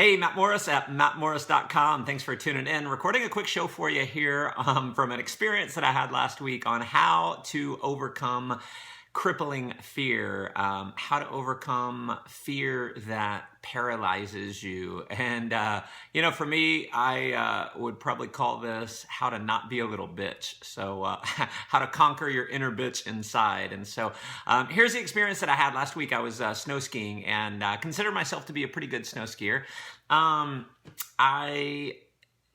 Hey, Matt Morris at mattmorris.com. Thanks for tuning in. Recording a quick show for you here from an experience that I had last week on how to overcome crippling fear, how to overcome fear that paralyzes you. And, for me, I would probably call this how to not be a little bitch. So how to conquer your inner bitch inside. And so here's the experience that I had last week. I was snow skiing and consider myself to be a pretty good snow skier. I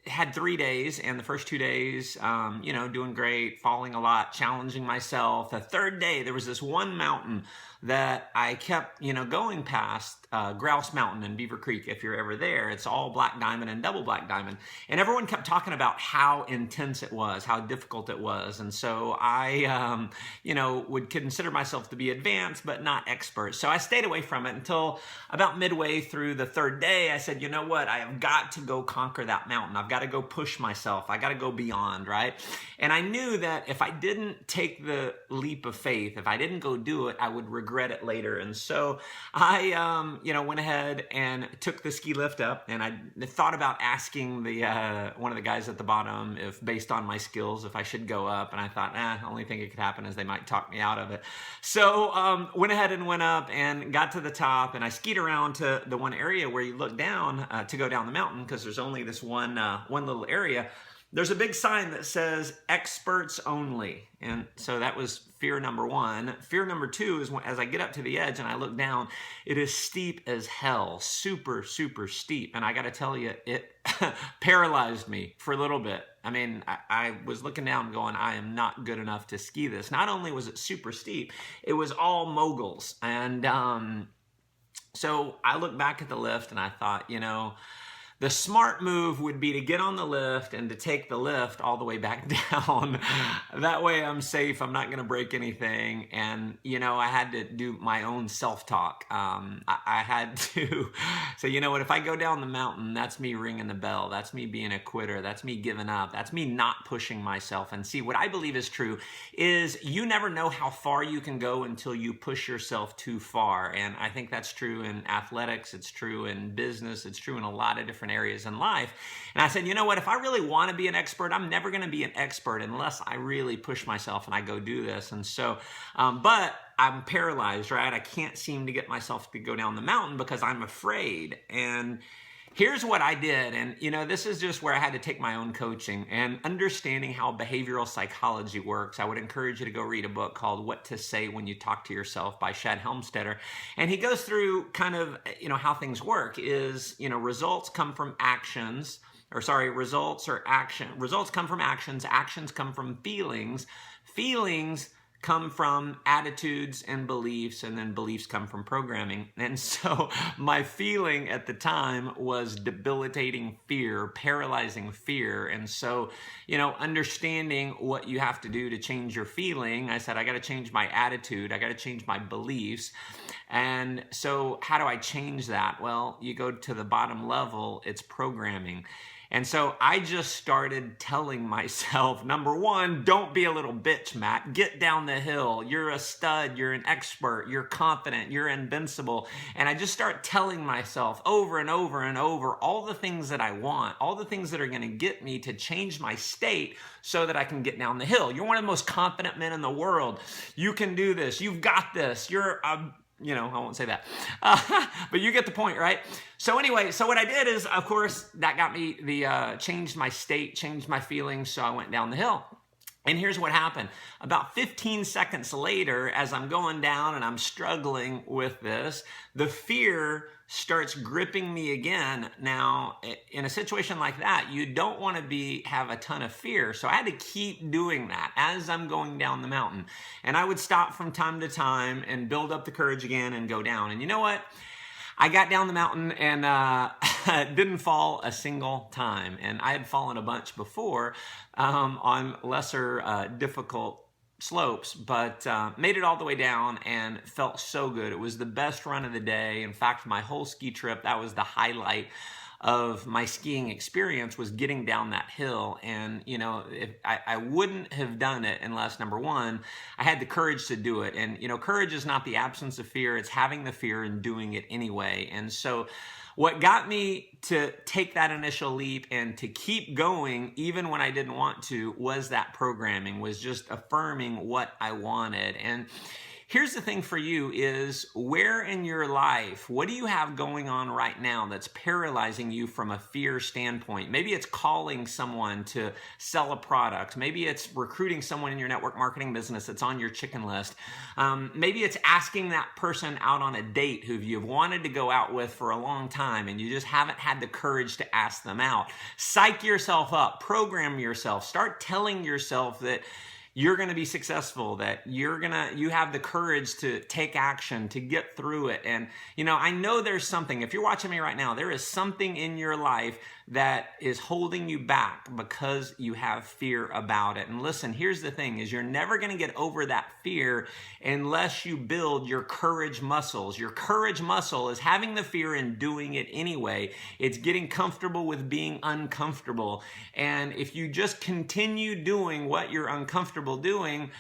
had 3 days, and the first 2 days, doing great, falling a lot, challenging myself. The third day, there was this one mountain that I kept, going past, Grouse Mountain in Beaver Creek. If you're ever there, it's all black diamond and double black diamond. And everyone kept talking about how intense it was, how difficult it was. And so I, would consider myself to be advanced, but not expert. So I stayed away from it until about midway through the third day. I said, you know what? I have got to go conquer that mountain. I've got to go push myself. I got to go beyond, right? And I knew that if I didn't take the leap of faith, if I didn't go do it, I would regret it later. And so I, went ahead and took the ski lift up, and I thought about asking the one of the guys at the bottom if, based on my skills, if I should go up. And I thought, the only thing that could happen is they might talk me out of it. So went ahead and went up and got to the top, and I skied around to the one area where you look down to go down the mountain, because there's only this one little area. There's a big sign that says experts only. And so that was fear number one. Fear number two is as I get up to the edge and I look down, it is steep as hell, super, super steep. And I got to tell you, it paralyzed me for a little bit. I mean, I was looking down going, I am not good enough to ski this. Not only was it super steep, it was all moguls. And so I looked back at the lift and I thought, the smart move would be to get on the lift and to take the lift all the way back down. That way I'm safe. I'm not going to break anything. And, I had to do my own self-talk. I had to say, if I go down the mountain, that's me ringing the bell. That's me being a quitter. That's me giving up. That's me not pushing myself. And see, what I believe is true is you never know how far you can go until you push yourself too far. And I think that's true in athletics. It's true in business. It's true in a lot of different areas in life. And I said, if I really want to be an expert, I'm never going to be an expert unless I really push myself and I go do this. And so, but I'm paralyzed, right? I can't seem to get myself to go down the mountain because I'm afraid. And here's what I did. And, this is just where I had to take my own coaching and understanding how behavioral psychology works. I would encourage you to go read a book called What to Say When You Talk to Yourself by Shad Helmstetter. And he goes through kind of, how things work is, results come from actions, results or action. Results come from actions. Actions come from feelings. Feelings come from attitudes and beliefs, and then beliefs come from programming. And so my feeling at the time was debilitating fear, paralyzing fear. And so, understanding what you have to do to change your feeling, I said, I got to change my attitude. I got to change my beliefs. And so how do I change that? Well, you go to the bottom level, it's programming. And so I just started telling myself, number one, don't be a little bitch, Matt. Get down the hill. You're a stud. You're an expert. You're confident. You're invincible. And I just start telling myself over and over and over all the things that I want, all the things that are going to get me to change my state so that I can get down the hill. You're one of the most confident men in the world. You can do this. You've got this. You're a I won't say that, but you get the point, right? So anyway, so what I did is, of course, that got me changed my state, changed my feelings. So I went down the hill. And here's what happened. About 15 seconds later, as I'm going down and I'm struggling with this, the fear starts gripping me again. Now, in a situation like that, you don't want to have a ton of fear. So I had to keep doing that as I'm going down the mountain. And I would stop from time to time and build up the courage again and go down. And you know what? I got down the mountain and didn't fall a single time. And I had fallen a bunch before on lesser difficult slopes, but made it all the way down and felt so good. It was the best run of the day. In fact, my whole ski trip, that was the highlight of my skiing experience, was getting down that hill. And, if I wouldn't have done it unless, number one, I had the courage to do it. And, courage is not the absence of fear. It's having the fear and doing it anyway. And so what got me to take that initial leap and to keep going even when I didn't want to was that programming, was just affirming what I wanted. And here's the thing for you is, where in your life, what do you have going on right now that's paralyzing you from a fear standpoint? Maybe it's calling someone to sell a product. Maybe it's recruiting someone in your network marketing business that's on your chicken list. Maybe it's asking that person out on a date who you've wanted to go out with for a long time and you just haven't had the courage to ask them out. Psych yourself up, program yourself, start telling yourself that you're going to be successful, that you have the courage to take action, to get through it. And, I know there's something, if you're watching me right now, there is something in your life that is holding you back because you have fear about it. And listen, here's the thing is, you're never going to get over that fear unless you build your courage muscles. Your courage muscle is having the fear and doing it anyway. It's getting comfortable with being uncomfortable. And if you just continue doing what you're uncomfortable doing,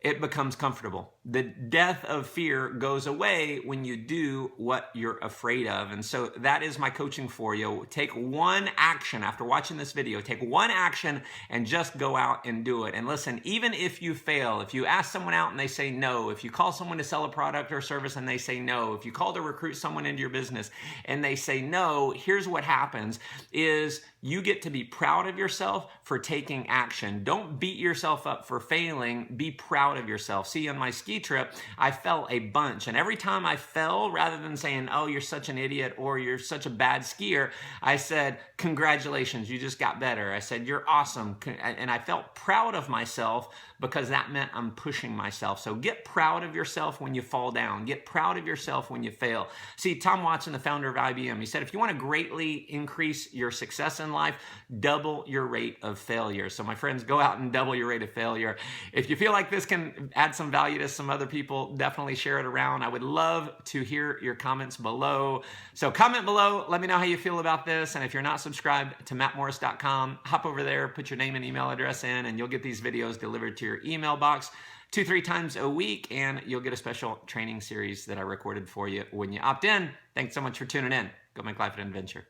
it becomes comfortable. The death of fear goes away when you do what you're afraid of. And so that is my coaching for you. Take one action after watching this video. Take one action and just go out and do it. And listen, even if you fail, if you ask someone out and they say no, if you call someone to sell a product or service and they say no, if you call to recruit someone into your business and they say no, here's what happens is you get to be proud of yourself for taking action. Don't beat yourself up for failing. Be proud of yourself. See, on my ski trip, I fell a bunch. And every time I fell, rather than saying, oh, you're such an idiot or you're such a bad skier, I said, congratulations, you just got better. I said, you're awesome. And I felt proud of myself because that meant I'm pushing myself. So get proud of yourself when you fall down. Get proud of yourself when you fail. See, Tom Watson, the founder of IBM, he said, if you want to greatly increase your success in life, double your rate of failure. So my friends, go out and double your rate of failure. If you feel like this can add some value to some other people, definitely share it around. I would love to hear your comments below. So comment below, let me know how you feel about this. And if you're not subscribed to mattmorris.com, hop over there, put your name and email address in, and you'll get these videos delivered to your email box 2-3 times a week, and you'll get a special training series that I recorded for you when you opt in. Thanks so much for tuning in. Go make life an adventure.